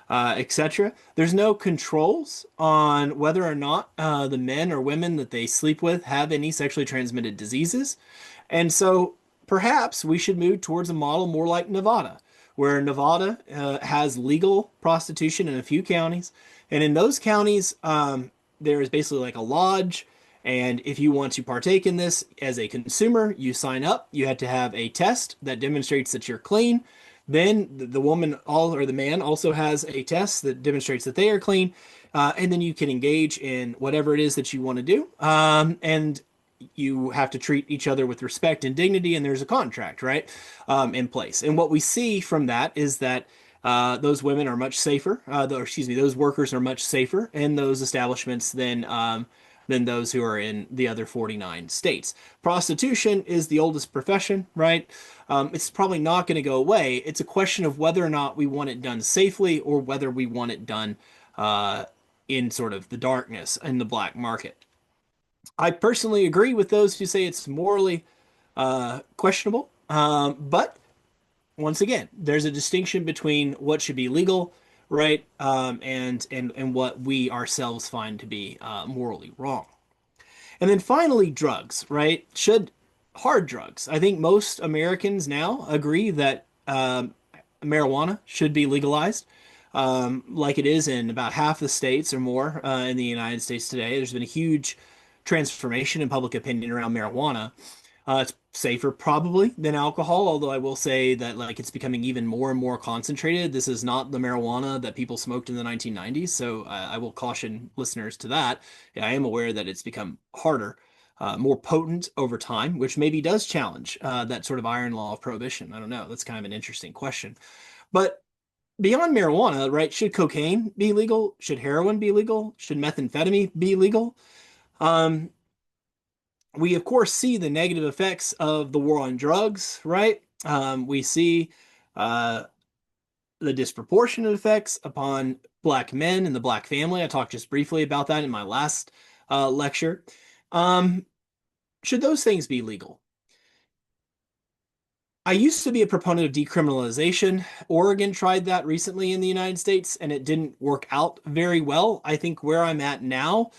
etc. There's no controls on whether or not the men or women that they sleep with have any sexually transmitted diseases. And so perhaps we should move towards a model more like Nevada, where Nevada has legal prostitution in a few counties. And in those counties, there is basically like a lodge. And if you want to partake in this as a consumer, you sign up. You have to have a test that demonstrates that you're clean. Then the woman or the man also has a test that demonstrates that they are clean. And then you can engage in whatever it is that you want to do. And you have to treat each other with respect and dignity, and there's a contract, right, in place. And what we see from that is that those women are much safer, those workers are much safer in those establishments than those who are in the other 49 states. Prostitution is the oldest profession, right? It's probably not going to go away. It's a question of whether or not we want it done safely or whether we want it done in sort of the darkness in the black market. I personally agree with those who say it's morally questionable. But once again, there's a distinction between what should be legal, right, and what we ourselves find to be morally wrong. And then finally, drugs, right? Hard drugs. I think most Americans now agree that marijuana should be legalized, like it is in about half the states or more in the United States today. There's been a huge transformation in public opinion around marijuana. It's safer probably than alcohol, although I will say that like it's becoming even more and more concentrated. This is not the marijuana that people smoked in the 1990s, so I will caution listeners to that. I am aware that it's become harder, more potent over time, which maybe does challenge that sort of iron law of prohibition. I don't know. That's kind of an interesting question. But beyond marijuana, right? Should cocaine be legal? Should heroin be legal? Should methamphetamine be legal? We of course see the negative effects of the war on drugs, right? We see the disproportionate effects upon Black men and the Black family. I talked just briefly about that in my last lecture. Should those things be legal? I used to be a proponent of decriminalization. Oregon tried that recently in the United States, and it didn't work out very well. I think where I'm at now,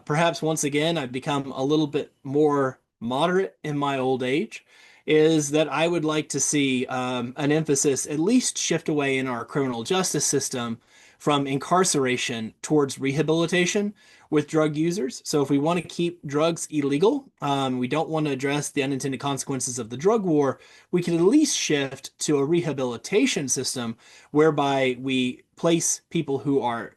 perhaps once again, I've become a little bit more moderate in my old age, is that I would like to see an emphasis at least shift away in our criminal justice system from incarceration towards rehabilitation with drug users. So if we want to keep drugs illegal, we don't want to address the unintended consequences of the drug war, we can at least shift to a rehabilitation system whereby we place people who are,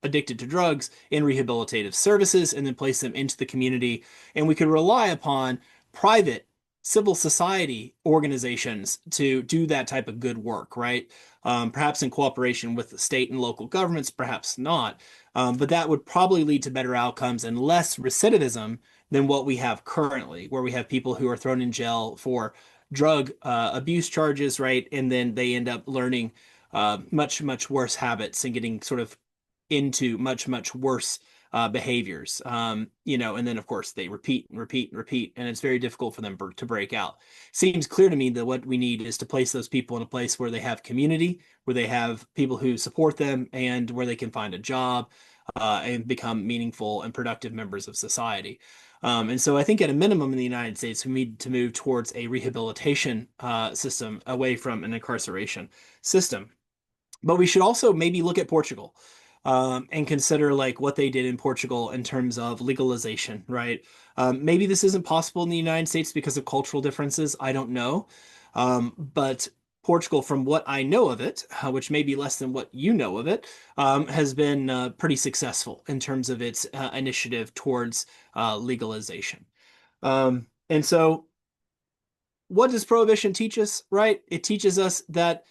addicted to drugs in rehabilitative services and then place them into the community. And we could rely upon private civil society organizations to do that type of good work, right? Perhaps in cooperation with the state and local governments, perhaps not. But that would probably lead to better outcomes and less recidivism than what we have currently, where we have people who are thrown in jail for drug abuse charges, right? And then they end up learning much, much worse habits and getting sort of into much, much worse behaviors. And then of course they repeat and repeat and repeat, and it's very difficult for them to break out. Seems clear to me that what we need is to place those people in a place where they have community, where they have people who support them, and where they can find a job and become meaningful and productive members of society. And so I think at a minimum in the United States, we need to move towards a rehabilitation system away from an incarceration system. But we should also maybe look at Portugal and consider like what they did in Portugal in terms of legalization, right? Maybe this isn't possible in the United States because of cultural differences. I don't know. But Portugal, from what I know of it, which may be less than what you know of it, has been pretty successful in terms of its initiative towards legalization. And so what does prohibition teach us, right? It teaches us that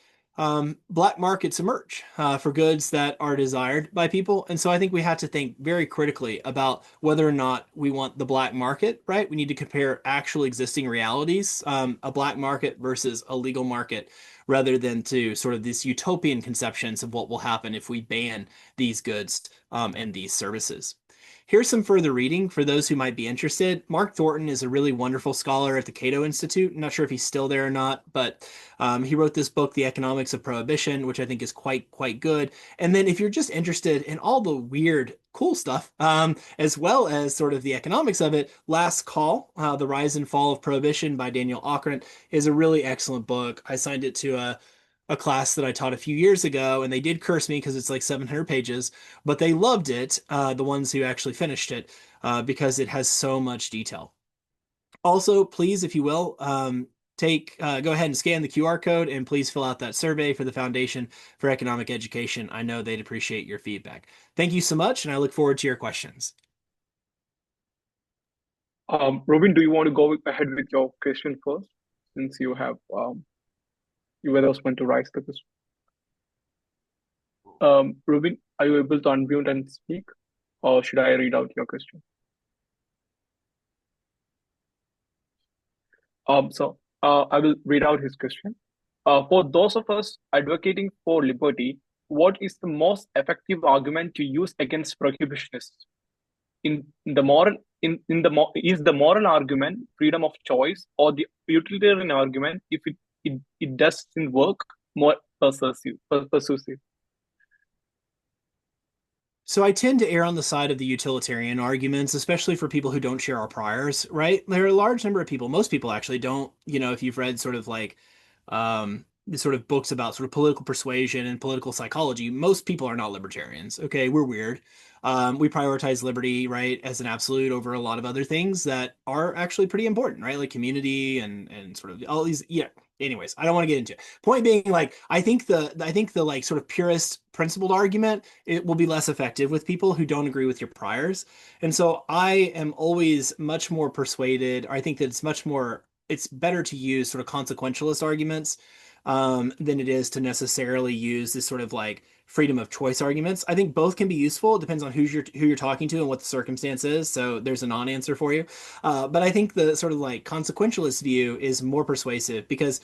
black markets emerge for goods that are desired by people. And so I think we have to think very critically about whether or not we want the black market, right? We need to compare actual existing realities, a black market versus a legal market, rather than to sort of these utopian conceptions of what will happen if we ban these goods and these services. Here's some further reading for those who might be interested. Mark Thornton is a really wonderful scholar at the Cato Institute. I'm not sure if he's still there or not, but he wrote this book, The Economics of Prohibition, which I think is quite good. And then if you're just interested in all the weird, cool stuff, as well as sort of the economics of it, Last Call, The Rise and Fall of Prohibition by Daniel Okrent is a really excellent book. I signed it to a class that I taught a few years ago, and they did curse me because it's like 700 pages, but they loved it, the ones who actually finished it, because it has so much detail. Also, please, if you will, go ahead and scan the QR code and please fill out that survey for the Foundation for Economic Education. I know they'd appreciate your feedback. Thank you so much, and I look forward to your questions. Robin, do you want to go ahead with your question first, since you have you were the first one to raise the question? Robin, are you able to unmute and speak, or should I read out your question? I will read out his question. For those of us advocating for liberty, what is the most effective argument to use against prohibitionists? Is the moral argument freedom of choice, or the utilitarian argument, if it doesn't work, more persuasive? So I tend to err on the side of the utilitarian arguments, especially for people who don't share our priors, right? There are a large number of people, most people actually don't, if you've read sort of like the sort of books about sort of political persuasion and political psychology, most people are not libertarians. Okay, we're weird. We prioritize liberty, right, as an absolute over a lot of other things that are actually pretty important, right? Like community and sort of all these, yeah. Anyways, I don't want to get into it. Point being, like, I think the like sort of purist principled argument, it will be less effective with people who don't agree with your priors. And so I am always much more persuaded, or I think that it's better to use sort of consequentialist arguments than it is to necessarily use this sort of like freedom of choice arguments. I think both can be useful. It depends on who you're talking to and what the circumstance is. So there's a non-answer for you. But I think the sort of like consequentialist view is more persuasive because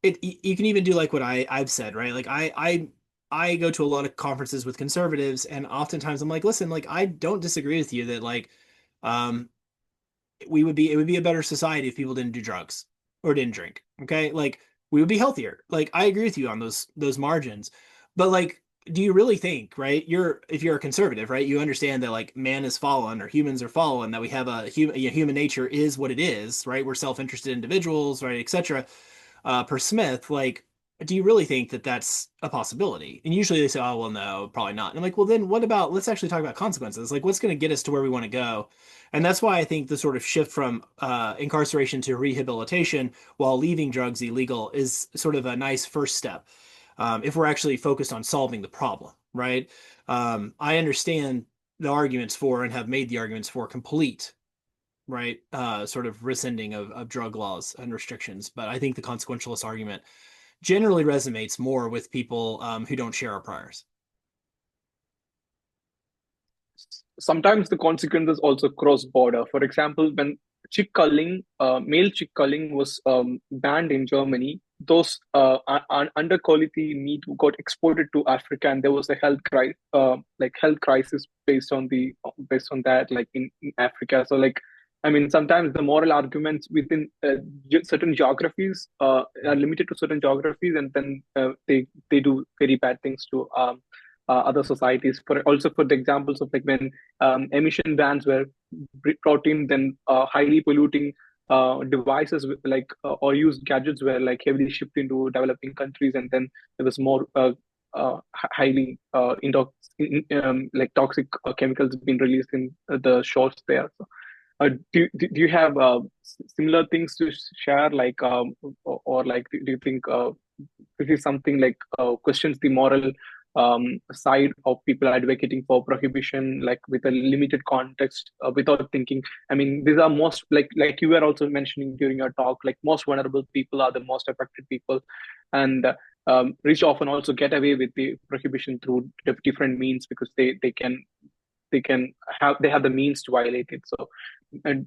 you can even do like what I've said, right? Like I go to a lot of conferences with conservatives, and oftentimes I'm like, listen, like I don't disagree with you that like um it would be a better society if people didn't do drugs or didn't drink. Okay. Like we would be healthier. Like I agree with you on those margins. But like, do you really think, right? If you're a conservative, right, you understand that like man is fallen or humans are fallen, that we have human nature is what it is, right? We're self-interested individuals, right, etc. Per Smith, like, do you really think that that's a possibility? And usually they say, oh, well, no, probably not. And I'm like, well, then what about, let's actually talk about consequences. Like, what's going to get us to where we want to go? And that's why I think the sort of shift from incarceration to rehabilitation while leaving drugs illegal is sort of a nice first step. If we're actually focused on solving the problem, right? I understand the arguments for and have made the arguments for complete, right, sort of rescinding of drug laws and restrictions. But I think the consequentialist argument generally resonates more with people who don't share our priors. Sometimes the consequences also cross border. For example, when male chick culling was banned in Germany, those under quality meat got exported to Africa, and there was a health crisis based on that, like in Africa. So like, I mean, sometimes the moral arguments within certain geographies are limited to certain geographies, and then they do very bad things to other societies. For the examples of like when emission bans were brought in, then highly polluting devices or used gadgets were like heavily shipped into developing countries, and then there was more highly like toxic chemicals being released in the shores there. So, do you have similar things to share, like or like do you think this is something like questions the moral side of people advocating for prohibition, like with a limited context, without thinking. I mean, these are most like you were also mentioning during your talk, like most vulnerable people are the most affected people, and rich often also get away with the prohibition through different means because they have the means to violate it. So, and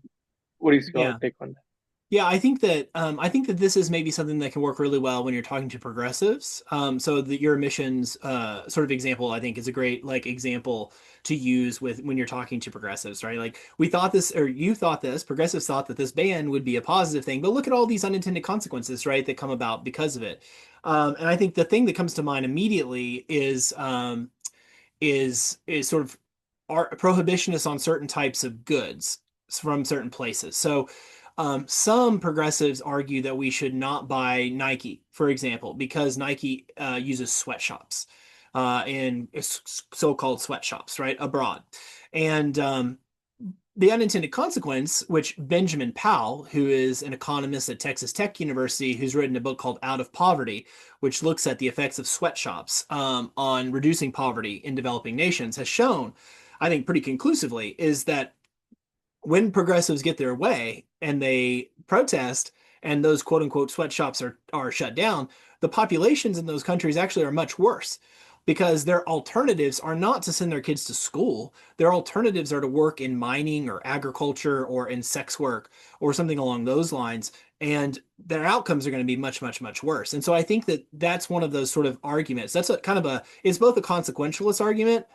what is your Yeah. take on that? Yeah, I think that this is maybe something that can work really well when you're talking to progressives. So that your emissions sort of example, I think, is a great like example to use with when you're talking to progressives, right? Like we thought this, or you thought this, progressives thought that this ban would be a positive thing, but look at all these unintended consequences, right, that come about because of it. And I think the thing that comes to mind immediately is sort of prohibitionists on certain types of goods from certain places. So some progressives argue that we should not buy Nike, for example, because Nike uses sweatshops in so-called sweatshops, right, abroad. And the unintended consequence, which Benjamin Powell, who is an economist at Texas Tech University, who's written a book called Out of Poverty, which looks at the effects of sweatshops on reducing poverty in developing nations, has shown, I think, pretty conclusively, is that when progressives get their way and they protest and those quote unquote sweatshops are shut down, the populations in those countries actually are much worse because their alternatives are not to send their kids to school. Their alternatives are to work in mining or agriculture or in sex work or something along those lines. And their outcomes are going to be much, much, much worse. And so I think that that's one of those sort of arguments. That's a kind of it's both a consequentialist argument,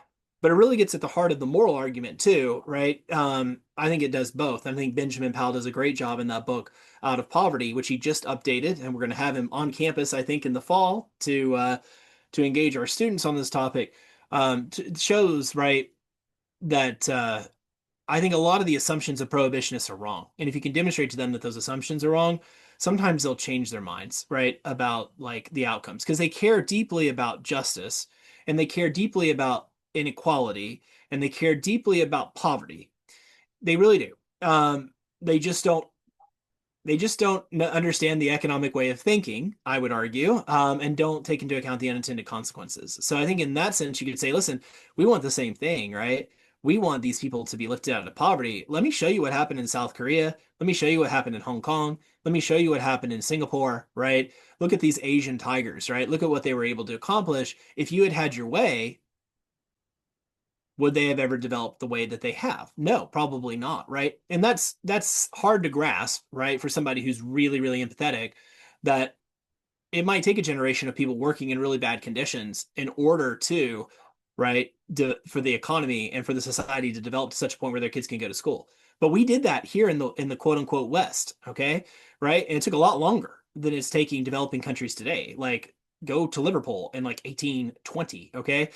but it really gets at the heart of the moral argument too, right? I think it does both. I think Benjamin Powell does a great job in that book, Out of Poverty, which he just updated, and we're going to have him on campus, I think, in the fall to engage our students on this topic. It shows, right, that I think a lot of the assumptions of prohibitionists are wrong, and if you can demonstrate to them that those assumptions are wrong, sometimes they'll change their minds, right, about like the outcomes because they care deeply about justice and they care deeply about inequality and they care deeply about poverty. They really do. They just don't. They just don't understand the economic way of thinking, I would argue, and don't take into account the unintended consequences. So I think in that sense, you could say, listen, we want the same thing, right? We want these people to be lifted out of poverty. Let me show you what happened in South Korea. Let me show you what happened in Hong Kong. Let me show you what happened in Singapore, right? Look at these Asian tigers, right? Look at what they were able to accomplish. If you had had your way, would they have ever developed the way that they have? No, probably not, right? And that's hard to grasp, right, for somebody who's really, really empathetic, that it might take a generation of people working in really bad conditions in order to, right, for the economy and for the society to develop to such a point where their kids can go to school. But we did that here in the quote unquote West, okay, right? And it took a lot longer than it's taking developing countries today. Like go to Liverpool in like 1820, okay?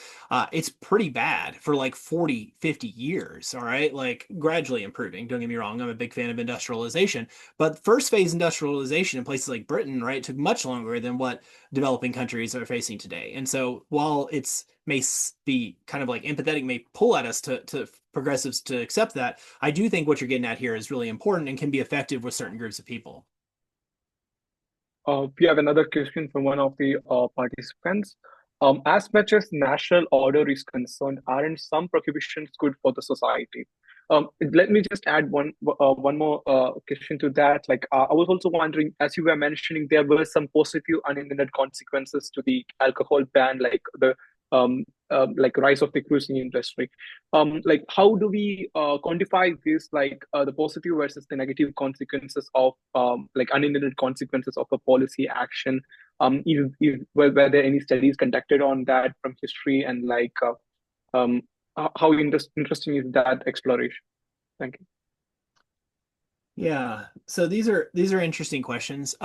It's pretty bad for like 40, 50 years, all right? Like gradually improving. Don't get me wrong, I'm a big fan of industrialization, but first phase industrialization in places like Britain, right, took much longer than what developing countries are facing today. And so while it's may be kind of like empathetic, may pull at us to progressives to accept that, I do think what you're getting at here is really important and can be effective with certain groups of people. We have another question from one of the participants. As much as national order is concerned, aren't some prohibitions good for the society? Let me just add one more question to that. Like, I was also wondering, as you were mentioning, there were some positive unintended consequences to the alcohol ban, like the like rise of the cruising industry. Like, how do we quantify this, like the positive versus the negative consequences of like unintended consequences of a policy action? Were there any studies conducted on that from history, and like how interesting is that exploration? Thank you. Yeah, so these are interesting questions.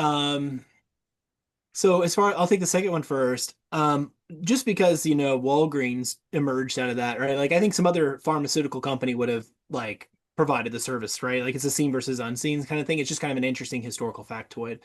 So as far, I'll take the second one first. Just because, Walgreens emerged out of that, right? Like I think some other pharmaceutical company would have like provided the service, right? Like it's a seen versus unseen kind of thing. It's just kind of an interesting historical factoid.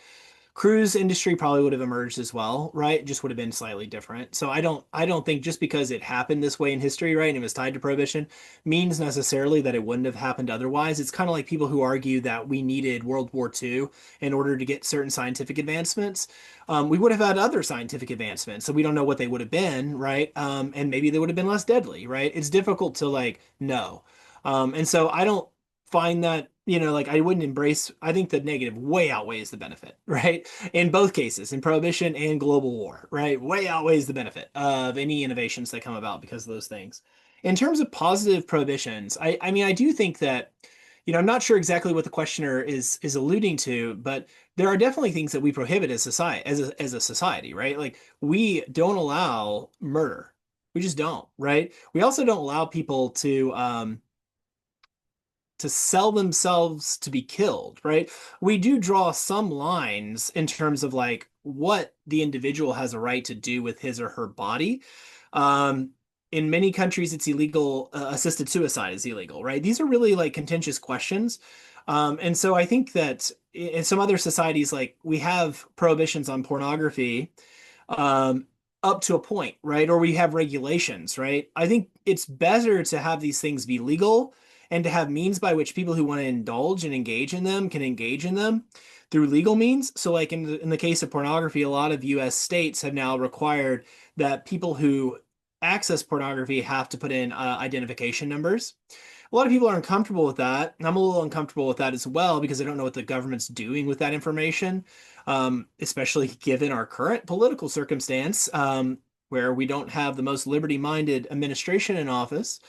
Cruise industry probably would have emerged as well, right? It just would have been slightly different. So I don't think just because it happened this way in history, right, and it was tied to prohibition, means necessarily that it wouldn't have happened otherwise. It's kind of like people who argue that we needed World War II in order to get certain scientific advancements. We would have had other scientific advancements, so we don't know what they would have been, right? And maybe they would have been less deadly, right? It's difficult to like know. And so I don't find that, like I wouldn't embrace, I think the negative way outweighs the benefit, right? In both cases, in prohibition and global war, right? Way outweighs the benefit of any innovations that come about because of those things. In terms of positive prohibitions, I mean, I do think that, I'm not sure exactly what the questioner is alluding to, but there are definitely things that we prohibit as society, as a society, right? Like we don't allow murder. We just don't, right? We also don't allow people to sell themselves to be killed, right? We do draw some lines in terms of like what the individual has a right to do with his or her body. Um, in many countries, it's illegal. Assisted suicide is illegal, right? These are really like contentious questions. And so I think that in some other societies, like we have prohibitions on pornography, um, up to a point, right? Or we have regulations, right? I think it's better to have these things be legal and to have means by which people who want to indulge and engage in them can engage in them through legal means. So, like in the case of pornography, a lot of US states have now required that people who access pornography have to put in identification numbers. A lot of people are uncomfortable with that. And I'm a little uncomfortable with that as well because I don't know what the government's doing with that information, especially given our current political circumstance, where we don't have the most liberty-minded administration in office.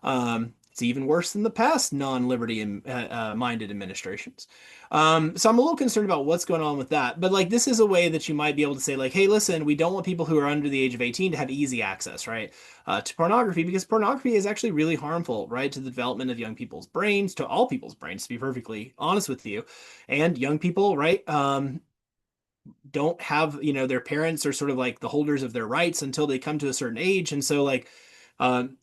It's even worse than the past non-liberty minded administrations. So I'm a little concerned about what's going on with that. But like this is a way that you might be able to say like, hey, listen, we don't want people who are under the age of 18 to have easy access, right, to pornography because pornography is actually really harmful, right, to the development of young people's brains, to all people's brains, to be perfectly honest with you, and young people, right. Don't have, their parents are sort of like the holders of their rights until they come to a certain age. And so like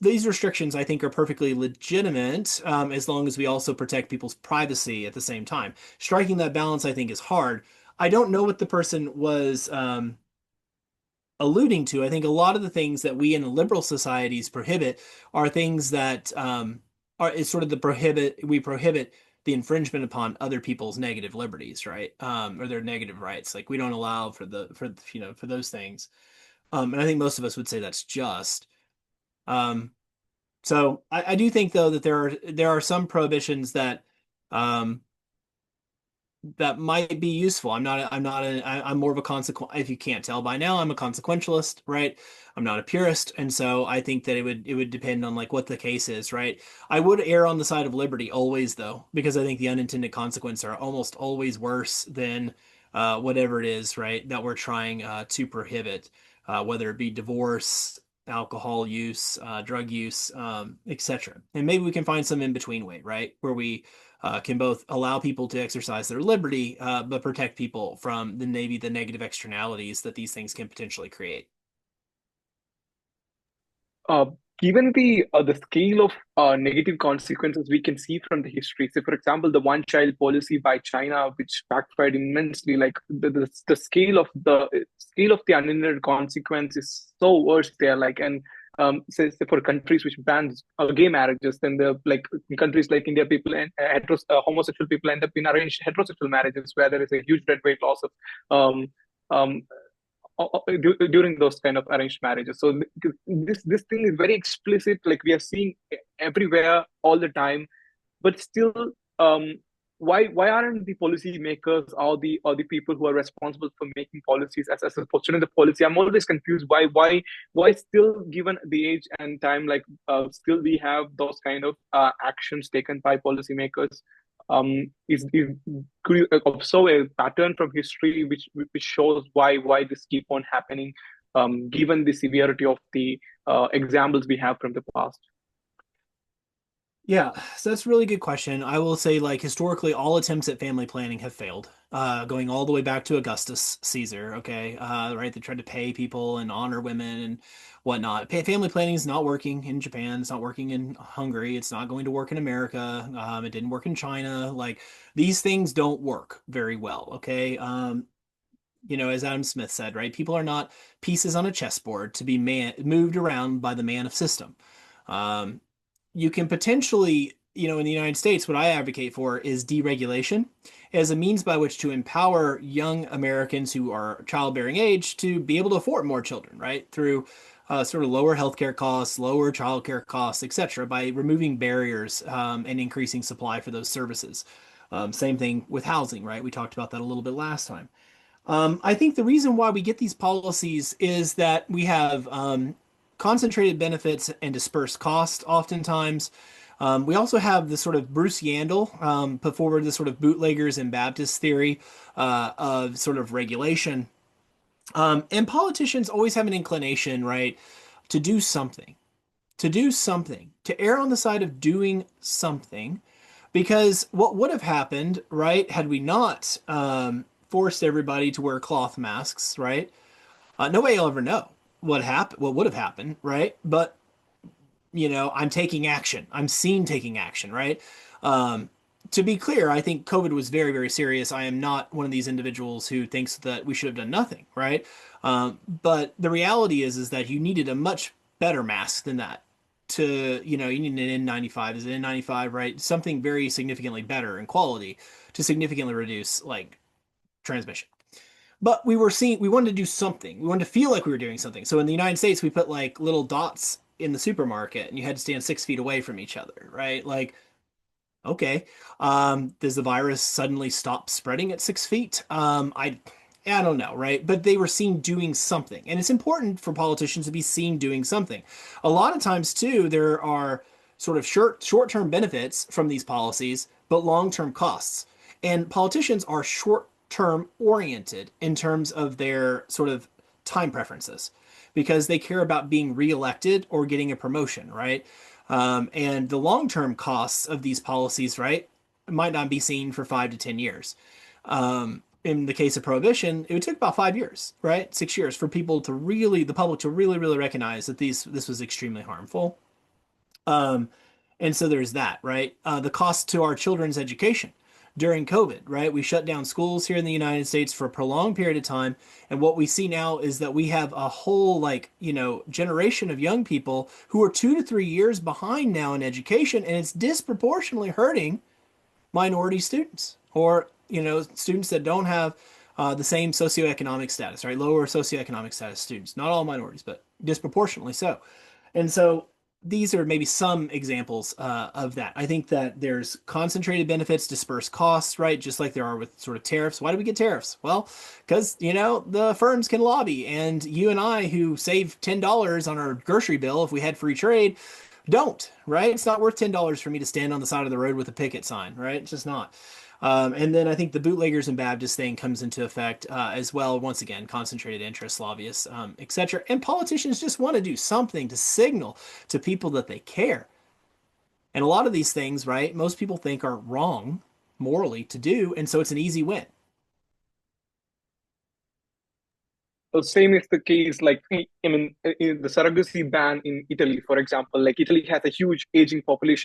these restrictions, I think, are perfectly legitimate as long as we also protect people's privacy at the same time. Striking that balance, I think, is hard. I don't know what the person was alluding to. I think a lot of the things that we in liberal societies prohibit are things that are is sort of we prohibit the infringement upon other people's negative liberties, right? Or their negative rights. Like we don't allow for those things. And I think most of us would say that's just. Um, so I do think though that there are some prohibitions um, that might be useful. I'm more of a consequent. If you can't tell by now, I'm a consequentialist, right? I'm not a purist, and so I think that it would depend on like what the case is, right? I would err on the side of liberty always though, because I think the unintended consequences are almost always worse than whatever it is, right, that we're trying to prohibit, whether it be divorce, alcohol use, drug use, etc. And maybe we can find some in between way, right, where we can both allow people to exercise their liberty, but protect people from maybe the negative externalities that these things can potentially create. Uh, Given the scale of negative consequences we can see from the history, say for example, the one-child policy by China, which backfired immensely, like the scale of the unintended consequence is so worse there. Like and say for countries which bans gay marriages, then the like in countries like India, people and homosexual people end up in arranged heterosexual marriages where there is a huge red weight loss of um, um, during those kind of arranged marriages. So this thing is very explicit. Like we are seeing everywhere all the time, but still, um, why aren't the policy makers or the people who are responsible for making policies as a portion of the policy? I'm always confused. Why still given the age and time, like still we have those kind of actions taken by policymakers. Is could you observe a pattern from history which shows why this keep on happening, given the severity of the examples we have from the past? Yeah, so that's a really good question. I will say, like, historically, all attempts at family planning have failed, going all the way back to Augustus Caesar, okay? Right, they tried to pay people and honor women and whatnot. Family planning is not working in Japan. It's not working in Hungary. It's not going to work in America. It didn't work in China. Like, these things don't work very well, okay? as Adam Smith said, right? People are not pieces on a chessboard to be moved around by the man of system. Um, you can potentially, in the United States, what I advocate for is deregulation as a means by which to empower young Americans who are childbearing age to be able to afford more children, right? Through sort of lower healthcare costs, lower childcare costs, etc., by removing barriers and increasing supply for those services. Same thing with housing, right? We talked about that a little bit last time. I think the reason why we get these policies is that we have concentrated benefits and dispersed costs oftentimes. We also have the sort of Bruce Yandel put forward the sort of bootleggers and Baptist theory of sort of regulation. And politicians always have an inclination, right, to do something, to err on the side of doing something. Because what would have happened, right, had we not forced everybody to wear cloth masks, right? Nobody will ever know what would have happened, right? But I'm taking action. I'm seen taking action, right? Um, to be clear, I think COVID was very, very serious. I am not one of these individuals who thinks that we should have done nothing, right? But the reality is that you needed a much better mask than that. You need an N95. Is it N95, right? Something very significantly better in quality to significantly reduce like transmission. But we wanted to do something. We wanted to feel like we were doing something. So in the United States, we put like little dots in the supermarket and you had to stand 6 feet away from each other, right? Like, okay, does the virus suddenly stop spreading at 6 feet? I don't know, right? But they were seen doing something. And it's important for politicians to be seen doing something. A lot of times, too, there are sort of short-term benefits from these policies, but long-term costs. And politicians are short-term oriented in terms of their sort of time preferences because they care about being reelected or getting a promotion, right? And the long-term costs of these policies, right, might not be seen for 5 to 10 years. In the case of prohibition, it took about 5 years, right? 6 years for the public to really, really recognize that this was extremely harmful. Um, and so there's that, right? The cost to our children's education during COVID, right? We shut down schools here in the United States for a prolonged period of time. And what we see now is that we have a whole, generation of young people who are 2 to 3 years behind now in education. And it's disproportionately hurting minority students or, students that don't have the same socioeconomic status, right? Lower socioeconomic status students, not all minorities, but disproportionately so. And so these are maybe some examples of that. I think that there's concentrated benefits, dispersed costs, right? Just like there are with sort of tariffs. Why do we get tariffs? Well, because, the firms can lobby. And you and I, who save $10 on our grocery bill if we had free trade, don't, right? It's not worth $10 for me to stand on the side of the road with a picket sign, right? It's just not. And then I think the bootleggers and Baptist thing comes into effect as well. Once again, concentrated interests, lobbyists, etc. And politicians just want to do something to signal to people that they care. And a lot of these things, right, most people think are wrong morally to do. And so it's an easy win. The same is the case, in the surrogacy ban in Italy, for example. Like Italy has a huge aging population